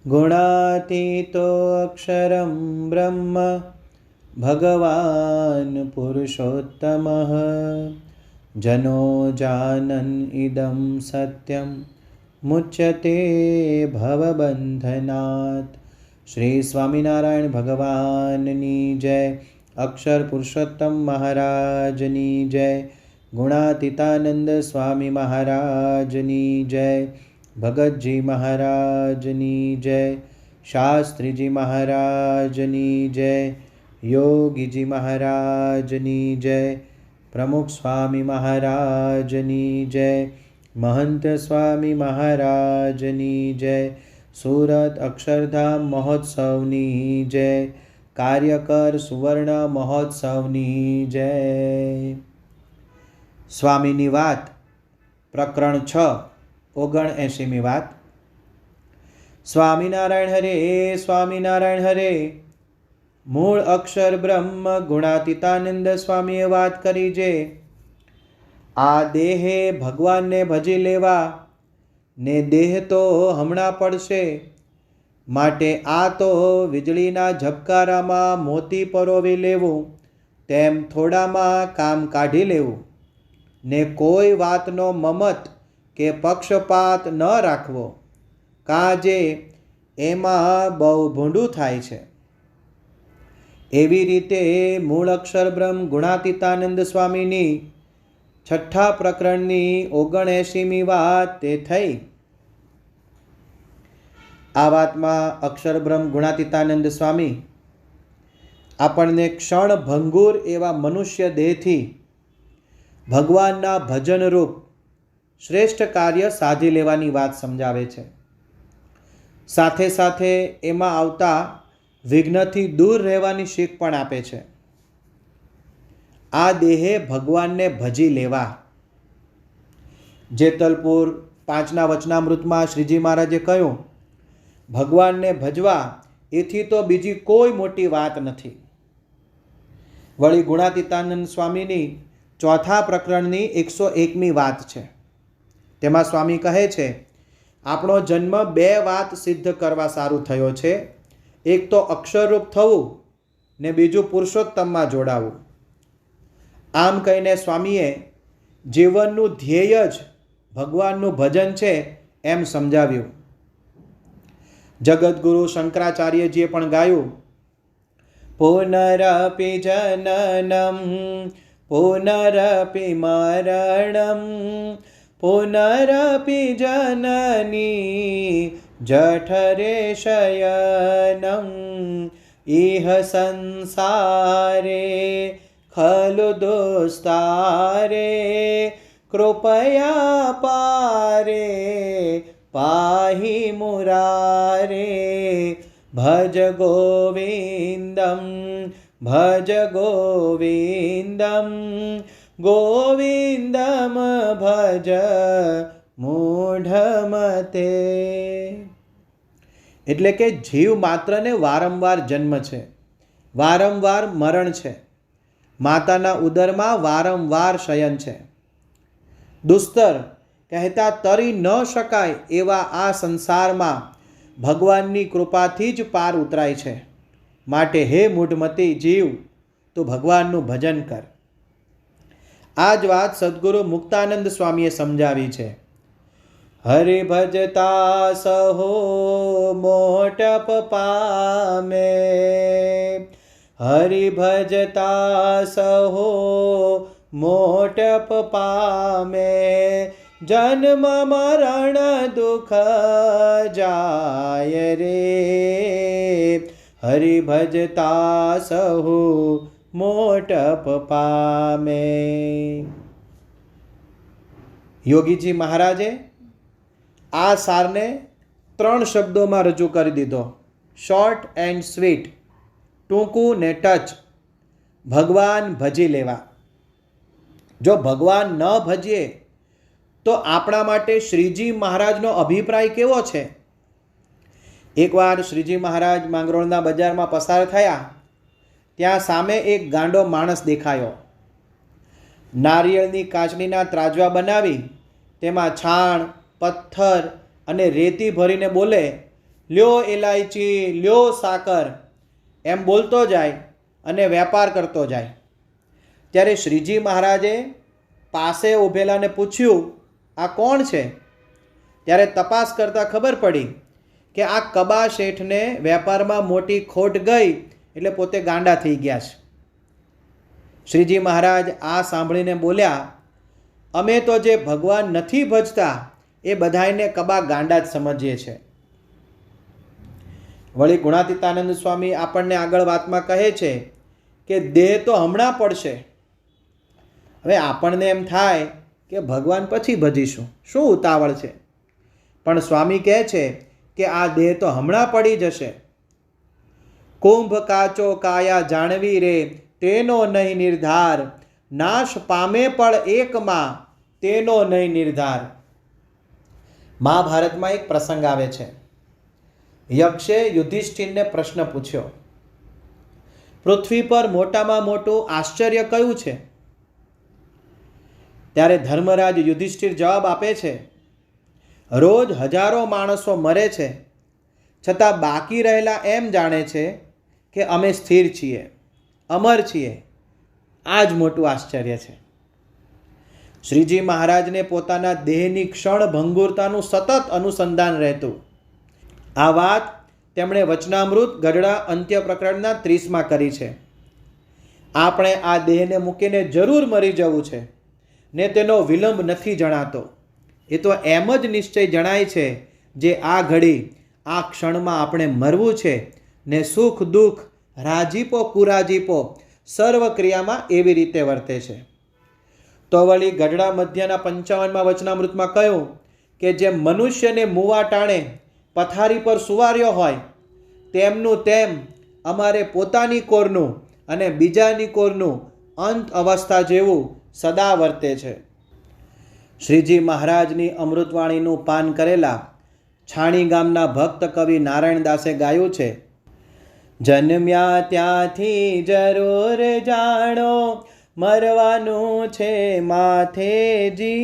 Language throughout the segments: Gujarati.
गुणातीतो अक्षरं ब्रह्म भगवान् पुरुषोत्तमः जनो जानन् इदं सत्यं मुच्यते भवबन्धनात्। श्री स्वामिनारायण भगवाननी जय। अक्षर पुरुषोत्तम महाराजनी जय। गुणातीतानंद स्वामी महाराजनी जय। भगत जी महाराजनी जय। शास्त्री जी महाराजनी जय। योगी जी महाराजनी जय। प्रमुख स्वामी महाराजनी जय। महंत स्वामी महाराजनी जय। सूरत अक्षरधाम महोत्सवनी जय। कार्यकर सुवर्ण महोत्सवनी जय। स्वामीनी वात प्रकरण 6 79मी વાત। સ્વામિનારાયણ હરે સ્વામિનારાયણ હરે। મૂળ અક્ષર બ્રહ્મ ગુણાતીતાનંદ સ્વામીએ વાત કરી જે આ દેહે ભગવાનને ભજી લેવા ને દેહ તો હમણાં પડશે, માટે આ તો વીજળીના ઝબકારામાં મોતી પરોવી લેવું તેમ થોડામાં કામ કાઢી લેવું ને કોઈ વાતનો મમત કે પક્ષપાત ન રાખવો, કાજે એમાં બહુ ભૂંડું થાય છે। એવી રીતે મૂળ અક્ષર બ્રહ્મ ગુણાતીતાનંદ સ્વામીની છઠ્ઠા પ્રકરણની 79મી વાત તે થઈ। આ વાતમાં અક્ષર બ્રહ્મ ગુણાતીતાનંદ સ્વામી આપણને ક્ષણ ભંગુર એવા મનુષ્ય દેહથી ભગવાનના ભજન રૂપ શ્રેષ્ઠ કાર્ય સાધી લેવાની વાત સમજાવે છે। સાથે સાથે એમાં આવતા વિઘ્નથી દૂર રહેવાની શીખ પણ આપે છે। આ દેહે ભગવાનને ભજી લેવા। જેતલપુર 5ના વચનામૃતમાં શ્રીજી મહારાજે કહ્યું, ભગવાનને ભજવા એથી તો બીજી કોઈ મોટી વાત નથી। વળી ગુણાતીતાનંદ સ્વામીની ચોથા પ્રકરણની 101મી વાત છે। તેમાં સ્વામી કહે છે, આપણો જન્મ બે વાત સિદ્ધ કરવા સારું થયો છે। એક તો અક્ષરરૂપ થવું ને બીજું પુરુષોત્તમમાં જોડાવું। આમ કહીને સ્વામીએ જીવનનું ધ્યેય જ ભગવાનનું ભજન છે એમ સમજાવ્યું। જગતગુરુ શંકરાચાર્યજીએ પણ ગાયું, પુનરપી જનનમ પુનરપી મરણમ પુનરપી જનની જઠરે શયનમ ઇહ સંસારે ખલુ દોસ્તારે કૃપયા પારે પાહિ મુરારે ભજ ગોવિંદમ ભજ ગોવિંદમ ગોવિંદમ ભજ મૂઢમતે। એટલે કે જીવ માત્રને વારંવાર જન્મ છે, વારંવાર મરણ છે, માતાના ઉદરમાં વારંવાર શયન છે। દુસ્તર કહેતા તરી ન શકાય એવા આ સંસારમાં ભગવાનની કૃપાથી જ પાર ઉતરાય છે। માટે હે મૂઢમતી જીવ, તું ભગવાનનું ભજન કર। આ જ વાત સદગુરુ મુક્તાનંદ સ્વામીએ સમજાવી છે। હરિ ભજતા સહો મોટપ પામે, હરિ ભજતા સહો મોટપ પામે, જન્મ મરણ દુઃખ જાય રે, હરિ ભજતા સહુ મોટપ પામે। યોગીજી મહારાજે આ સારને 3 શબ્દોમાં રજૂ કરી દીધો, શોર્ટ એન્ડ સ્વીટ, ટૂંકું ને ટચ। ભગવાન ભજી લેવા। જો ભગવાન ન ભજીએ તો આપણા માટે શ્રીજી મહારાજનો અભિપ્રાય કેવો છે? એકવાર શ્રીજી મહારાજ માંગરોળના બજારમાં પસાર થયા, ત્યાં સામે એક ગાંડો માણસ દેખાયો। નારિયેળની કાચનીના ત્રાજવા બનાવી તેમાં છાણ, પથ્થર અને રેતી ભરીને બોલે, લ્યો ઇલાયચી, લ્યો સાકર એમ બોલતો જાય અને વેપાર કરતો જાય. ત્યારે શ્રીજી મહારાજે પાસે ઊભેલાને પૂછ્યું, આ કોણ છે? ત્યારે તપાસ કરતાં ખબર પડી કે આ કબા શેઠને વેપારમાં મોટી ખોટ ગઈ એટલે પોતે ગાંડા થઈ ગયા છે. શ્રીજી મહારાજ આ સાંભળીને બોલ્યા, અમે તો જે ભગવાન નથી ભજતા એ બધાને કબા ગાંડા જ સમજીએ છીએ. વળી ગુણાતીતાનંદ સ્વામી આપણને આગળ વાતમાં કહે છે કે દેહ તો હમણાં પડશે. હવે આપણને એમ થાય કે ભગવાન પછી ભજીશું, શું ઉતાવળ છે? પણ સ્વામી કહે છે કે આ દેહ તો હમણાં પડી જશે. કુંભ કાચો કાયા જાણવી રે, તેનો નહીં નિર્ધાર, નાશ પામે પણ એકમાં, તેનો નહીં નિર્ધાર. મહાભારતમાં એક પ્રસંગ આવે છે. યક્ષે યુધિષ્ઠિરને પ્રશ્ન પૂછ્યો, પૃથ્વી પર મોટામાં મોટું આશ્ચર્ય કયું છે? ત્યારે ધર્મરાજ યુધિષ્ઠિર જવાબ આપે છે, રોજ હજારો માણસો મરે છે, છતાં બાકી રહેલા એમ જાણે છે કે અમે સ્થિર છીએ, અમર છીએ. આ જ મોટું આશ્ચર્ય છે. શ્રીજી મહારાજને પોતાના દેહની ક્ષણ ભંગુરતાનું સતત અનુસંધાન રહેતું. આ વાત તેમણે વચનામૃત ગઢડા અંત્ય પ્રકરણના 30માં કરી છે. આપણે આ દેહને મૂકીને જરૂર મરી જવું છે ને તેનો વિલંબ નથી જણાતો. એ તો એમ જ નિશ્ચય જણાય છે જે આ ઘડી આ ક્ષણમાં આપણે મરવું છે ને સુખ દુઃખ રાજીપો કુરાજીપો સર્વ ક્રિયામાં એવી રીતે વર્તે છે. તો વળી ગઢડા મધ્યના 55માં વચનામૃતમાં કહ્યું કે જે મનુષ્યને મુવા ટાણે પથારી પર સુવાર્યો હોય તેમનું તેમ અમારે પોતાની કોરનું અને બીજાની કોરનું અંત અવસ્થા જેવું સદા વર્તે છે. શ્રીજી મહારાજની અમૃતવાણીનું પાન કરેલા છાણી ગામના ભક્ત કવિ નારાયણદાસે ગાયું છે, જન્મ્યા ત્યાંથી જરૂર જાણો, મરવાનું છે માથેજી,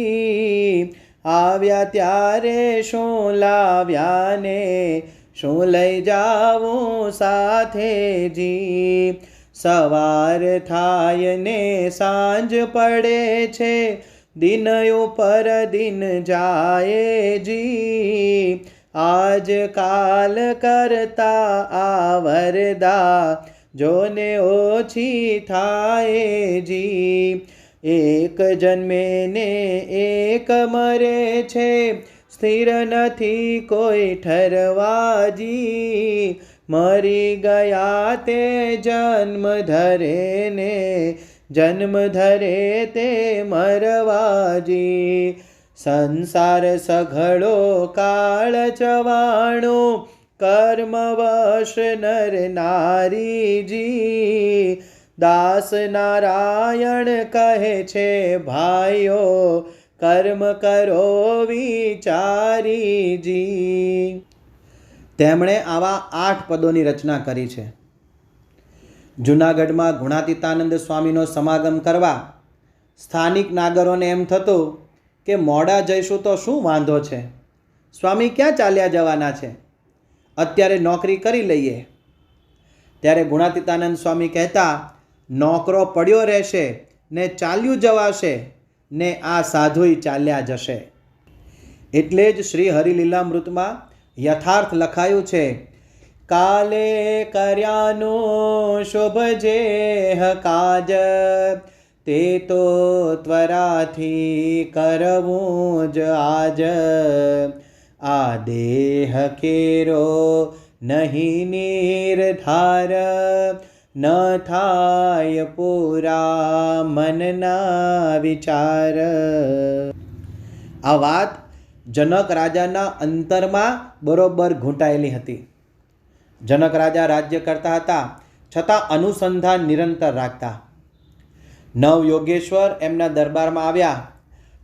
આવ્યા ત્યારે શું લાવ્યા ને શું લઈ જાવું સાથેજી, સવાર થાય ને સાંજ પડે છે, દિન ઉપર દિન જાય જી, આજ કાલ કરતા આવરદા જોને ઓછી થાય જી, એક જન્મે ને એક મરે છે, સ્થિર નથી કોઈ ઠરવાજી, મરી ગયા તે જન્મ ધરે ને જન્મ ધરે તે મરવાજી, સંસાર સઘળો કાળ ચવાણો, કર્મવશ નર નારીજી, દાસ નારાયણ કહે છે ભાઈઓ, કર્મ કરો વિચારીજી. તેમણે આવા 8 પદોની રચના કરી છે. જૂનાગઢમાં ગુણાતીતાનંદ સ્વામીનો સમાગમ કરવા સ્થાનિક નાગરોને એમ થતું કે મોડા જઈશું તો શું વાંધો છે, સ્વામી ક્યાં ચાલ્યા જવાના છે, અત્યારે નોકરી કરી લઈએ. ત્યારે ગુણાતીતાનંદ સ્વામી કહેતા, નોકરો પડ્યો રહેશે ને ચાલ્યું જવાશે ને આ સાધુય ચાલ્યા જશે. એટલે જ શ્રી હરિલીલામૃતમાં યથાર્થ લખાયું છે, કાલે કર્યાનું શુભ જેહ કાજ, તે તો ત્વરાથી કરવું જ આજ, આ દેહ કેરો નહીં નિર્ધાર, ન થાય પૂરા મનના વિચાર. આ વાત જનક રાજાના અંતરમાં બરોબર ઘૂંટાયેલી હતી. જનક રાજા રાજ્ય કરતા હતા છતાં અનુસંધાન નિરંતર રાખતા. નવ યોગેશ્વર એમના દરબારમાં આવ્યા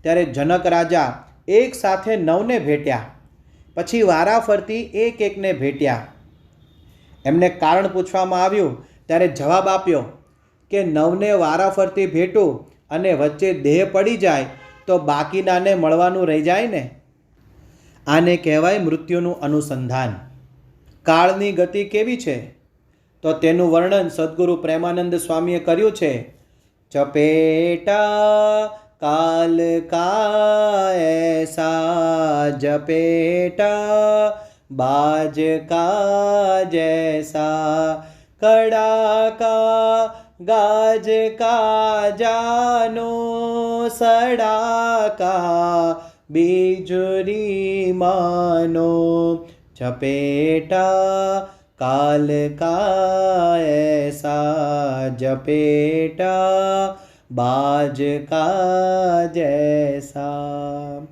ત્યારે જનક રાજા એક સાથે 9ને ભેટ્યા, પછી વારાફરતી એક એકને ભેટ્યા. એમને કારણ પૂછવામાં આવ્યું ત્યારે જવાબ આપ્યો કે 9ને વારાફરતી ભેટું અને વચ્ચે દેહ પડી જાય તો બાકીનાને મળવાનું રહી જાય ને. આને કહેવાય મૃત્યુનું અનુસંધાન. કાળની ગતિ કેવી છે તો તેનું વર્ણન સદ્ગુરુ પ્રેમાનંદ સ્વામીએ કર્યું છે. ચપેટા કાલ કા એસા જપેટા બાજ કા જૈસા કડાકા ગાજ કા જાનો સડાકા બીજુરી માનો. ચપેટા કાલ કા એસા જપેટા બાજ કા જૈસા.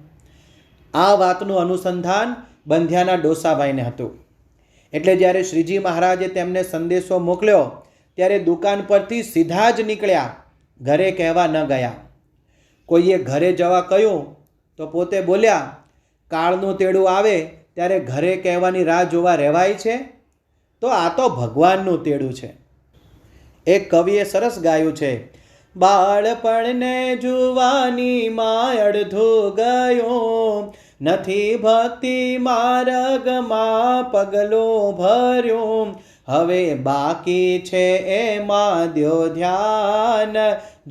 આ વાતનું અનુસંધાન બંધિયાના ડોસાભાઈને હતું. એટલે જ્યારે શ્રીજી મહારાજે તેમને સંદેશો મોકલ્યો ત્યારે દુકાન પરથી સીધા જ નીકળ્યા, ઘરે કહેવા ન ગયા. કોઈએ ઘરે જવા કહ્યું તો પોતે બોલ્યા, કાળનું તેડું આવે ત્યારે ઘરે કહેવાની રાહ જોવા રહેવાય છે? તો આ તો ભગવાનનું તેડું છે. એક કવિએ સરસ ગાયું છે, બાળપણને જુવાનીમાં અડધું ગયો, નથી ભક્તિ માર્ગમાં પગલો ભર્યો, હવે બાકી છે એમાં દ્યો ધ્યાન,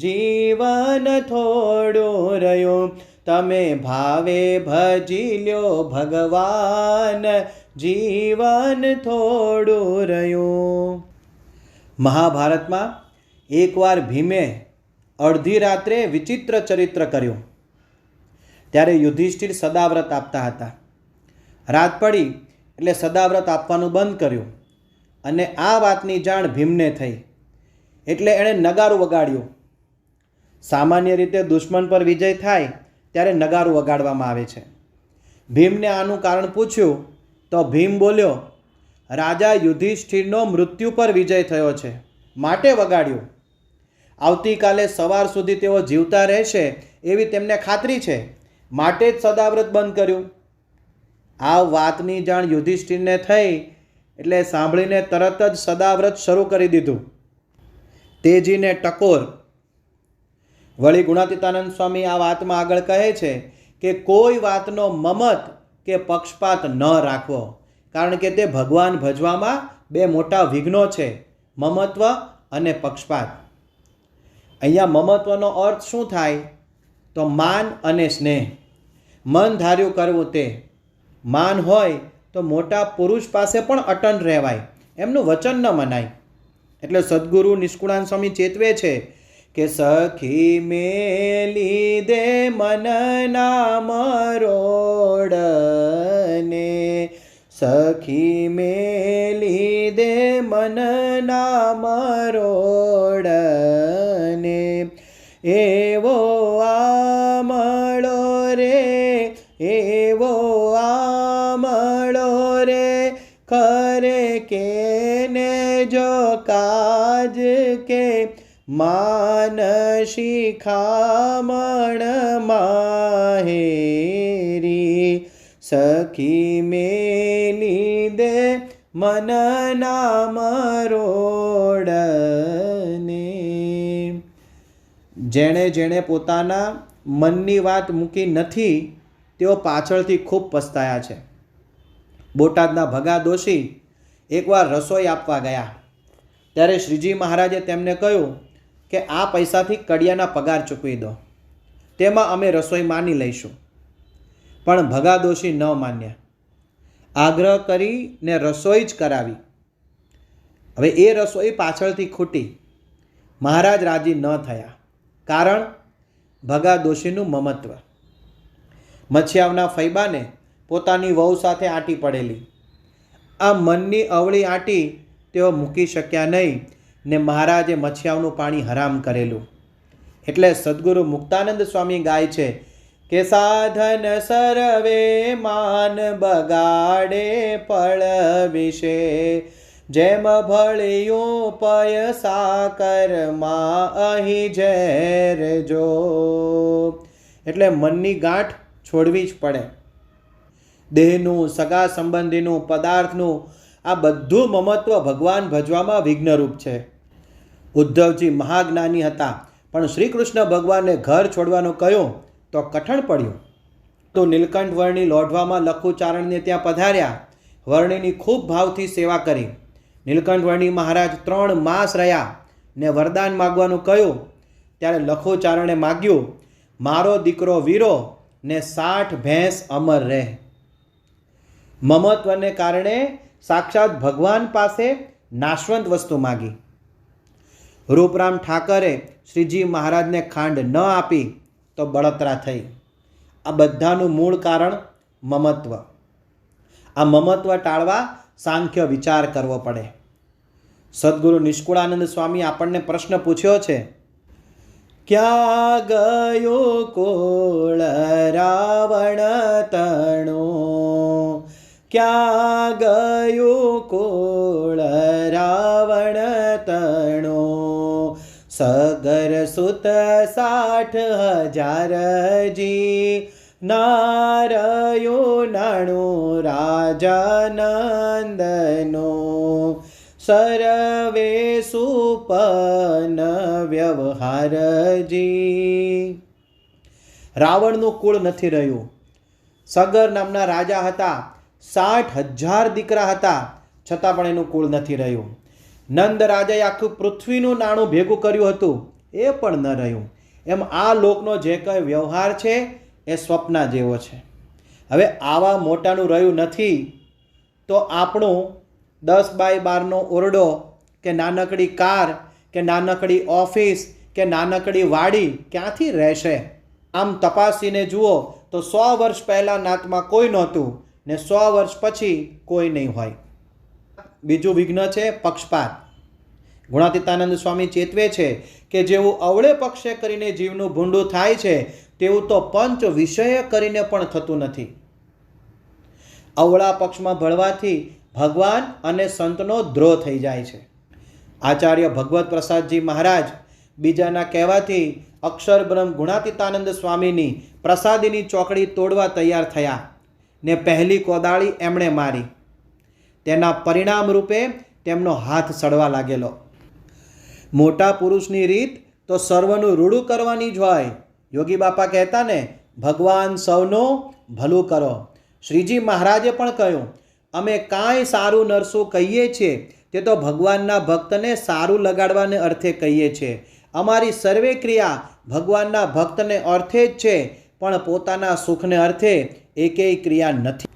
જીવન થોડું રહ્યું, તમે ભાવે ભજી લ્યો ભગવાન, જીવન થોડું રહ્યું. મહાભારતમાં એકવાર ભીમે અડધી રાત્રે વિચિત્ર ચરિત્ર કર્યું. ત્યારે યુધિષ્ઠિર સદાવ્રત આપતા હતા. રાત પડી એટલે સદાવ્રત આપવાનું બંધ કર્યું અને આ વાતની જાણ ભીમને થઈ. એટલે એણે નગારું વગાડ્યું. સામાન્ય રીતે દુશ્મન પર વિજય થાય ત્યારે નગારું વગાડવામાં આવે છે. ભીમને આનું કારણ પૂછ્યું તો ભીમ બોલ્યો, રાજા યુધિષ્ઠિરનો મૃત્યુ પર વિજય થયો છે માટે વગાડ્યું. આવતીકાલે સવાર સુધી તેઓ જીવતા રહેશે એવી તેમને ખાતરી છે માટે જ સદાવ્રત બંધ કર્યું. આ વાતની જાણ યુધિષ્ઠિરને થઈ એટલે સાંભળીને તરત જ સદાવ્રત શરૂ કરી દીધું. તેજીને ટકોર. વળી ગુણાતીતાનંદ સ્વામી આ વાતમાં આગળ કહે છે કે કોઈ વાતનો મમત કે પક્ષપાત ન રાખવો, કારણ કે તે ભગવાન ભજવામાં બે મોટા વિઘ્નો છે, મમત્વ અને પક્ષપાત. અહીંયા મમત્વનો અર્થ શું થાય તો માન અને સ્નેહ. મન ધાર્યું કરવું તે. માન હોય તો મોટા પુરુષ પાસે પણ અટન રહેવાય, એમનું વચન ન મનાય. એટલે સદ્ગુરુ નિષ્કુળાન સ્વામી ચેતવે છે કે સખી મેલી દે મનના મરોડને, સખી મેલી દે મનના મરોડને, એવો આમળો રે, એવો આમળો રે, ખરે કે ને જો કાજ કે માનસી ખામણ માહેરી, સખી મેલી દે મનના મરોડને. જેણે જેણે પોતાના મનની વાત મૂકી નથી તેઓ પાછળથી ખૂબ પસ્તાયા છે. બોટાદના ભગા દોશી એકવાર રસોઈ આપવા ગયા ત્યારે શ્રીજી મહારાજે તેમને કહ્યું કે આ પૈસાથી કડિયાના પગાર ચૂકવી દો, તેમાં અમે રસોઈ માની લઈશું. પણ ભગા દોશી ન માન્યા. આગ્રહ કરીને રસોઈ જ કરાવી. હવે એ રસોઈ પાછળથી ખૂટી. મહારાજ રાજી ન થયા. કારણ ભગા દોશીનું મમત્વ. મચ્છિયાવના ફૈબાને પોતાની વહુ સાથે આંટી પડેલી. આ મનની અવળી આંટી તેઓ મૂકી શક્યા નહીં ને મહારાજે મચ્છિયાવનું પાણી હરામ કરેલું. એટલે સદ્ગુરુ મુક્તાનંદ સ્વામી ગાય છે કે સાધન સર્વે માન બગાડે પળ વિશે, જેમ ભળ્યું પય સાકરમાં અહીં ઝેર જો. એટલે મનની ગાંઠ છોડવી જ પડે. દેહનું, સગા સંબંધીનું, પદાર્થનું આ બધું મમત્વ ભગવાન ભજવામાં વિઘ્નરૂપ છે. ઉદ્ધવજી મહાજ્ઞાની હતા પણ શ્રી કૃષ્ણ ભગવાનને ઘર છોડવાનું કહ્યું તો કઠણ પડ્યું. તો નીલકંઠ વર્ણી લોઢવામાં લખુચારણને ત્યાં પધાર્યા વર્ણિની ખૂબ ભાવથી સેવા કરી. નીલકંઠ વર્ણિ મહારાજ 3 માસ રહ્યા ને વરદાન માગવાનું કહ્યું ત્યારે લખોચારણે માગ્યું, મારો દીકરો વીરો ને 60 ભેંસ અમર રહે. મમત્વને કારણે સાક્ષાત ભગવાન પાસે નાશવંત વસ્તુ માગી. રૂપરામ ઠાકરે શ્રીજી મહારાજને ખાંડ ન આપી તો બળતરા થઈ. આ બધાનું મૂળ કારણ મમત્વ. આ મમત્વ ટાળવા સાંખ્ય વિચાર કરવો પડે. સદગુરુ નિષ્કુળાનંદ સ્વામી આપણને પ્રશ્ન પૂછ્યો છે, ક્યાં ગયો કોળ રાવણ તણો, ક્યાં ગયો કોળ રાવણ તણો, સગર સુત 60,000 જી, નારયો નાણો રાજાનંદનો, સર્વે સુપન વ્યવહારજી. રાવણનું કુળ નથી રહ્યું. સગર નામના રાજા હતા, 60,000 દીકરા હતા, છતાં પણ એનું કુળ નથી રહ્યું. નંદ રાજાએ આખું પૃથ્વીનું નાણું ભેગું કર્યું હતું, એ પણ ન રહ્યું. એમ આ લોકનો જે કંઈ વ્યવહાર છે એ સ્વપ્ન જેવો છે. હવે આવા મોટાનું રહ્યું નથી તો આપણું 10x12 ઓરડો કે નાનકડી કાર કે નાનકડી ઓફિસ કે નાનકડી વાડી ક્યાંથી રહેશે? આમ તપાસીને જુઓ તો 100 વર્ષ પહેલાં નાતમાં કોઈ નહોતું ને 100 વર્ષ પછી કોઈ નહીં હોય. બીજું વિઘ્ન છે પક્ષપાત. ગુણાતીતાનંદ સ્વામી ચેતવે છે કે જેવું અવળે પક્ષે કરીને જીવનું ભૂંડું થાય છે તેવું તો પંચ વિષય કરીને પણ થતું નથી. અવળા પક્ષમાં ભળવાથી ભગવાન અને સંતનો દ્રોહ થઈ જાય છે. આચાર્ય ભગવત પ્રસાદજી મહારાજ બીજાના કહેવાથી અક્ષર બ્રહ્મ ગુણાતીતાનંદ સ્વામીની પ્રસાદીની ચોકડી તોડવા તૈયાર થયા ને પહેલી કોદાળી એમણે મારી. તેના પરિણામ રૂપે તેમનો હાથ સડવા લાગેલો. મોટા પુરુષની રીત તો સર્વનું રૂડું કરવાની જ હોય. યોગી બાપા કહેતા ને, ભગવાન સૌનું ભલું કરો. શ્રીજી મહારાજે પણ કહ્યું, અમે કાંઈ સારું નરસું કહીએ છીએ તે તો ભગવાનના ભક્તને સારું લગાડવાને અર્થે કહીએ છીએ. અમારી સર્વે ક્રિયા ભગવાનના ભક્તને અર્થે જ છે, પણ પોતાના સુખને અર્થે એકેય ક્રિયા નથી.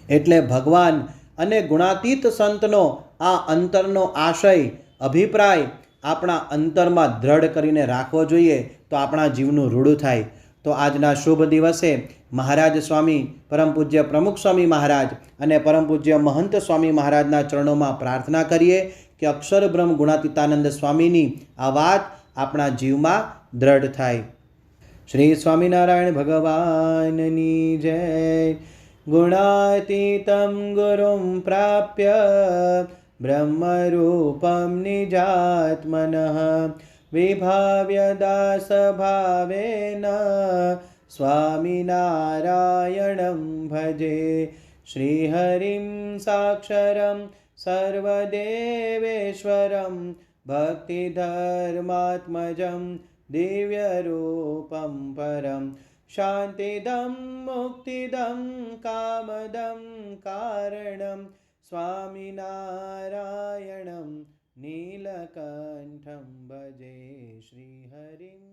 એટલે ભગવાન અને ગુણાતીત સંતનો આ અંતરનો આશય અભિપ્રાય આપણા અંતરમાં દ્રઢ કરીને રાખવો જોઈએ, તો આપણા જીવનું રૂડું થાય. તો આજના શુભ દિવસે મહારાજ સ્વામી પરમ પૂજ્ય પ્રમુખ સ્વામી મહારાજ અને પરમ પૂજ્ય મહંત સ્વામી મહારાજના ચરણોમાં પ્રાર્થના કરીએ કે અક્ષર બ્રહ્મ ગુણાતીતાનંદ સ્વામીની આ વાત આપણા જીવમાં દ્રઢ થાય. શ્રી સ્વામિનારાયણ ભગવાનની જય. ગુણાતીતમ ગુરુમ પ્રાપ્ય બ્રહ્મરૂપમ નિજાત્મનઃ વિભાવ્ય દાસ ભાવેન સ્વામિનારાયણં ભજે. શ્રીહરિં સાક્ષરં સર્વદેવેશ્વરં ભક્તિધર્માત્મજં દિવ્યરૂપં પરમ શાંતિદં મુક્તિદં કામદં કારણં સ્વામિનારાયણં નીલકંઠં ભજે. શ્રીહરિં.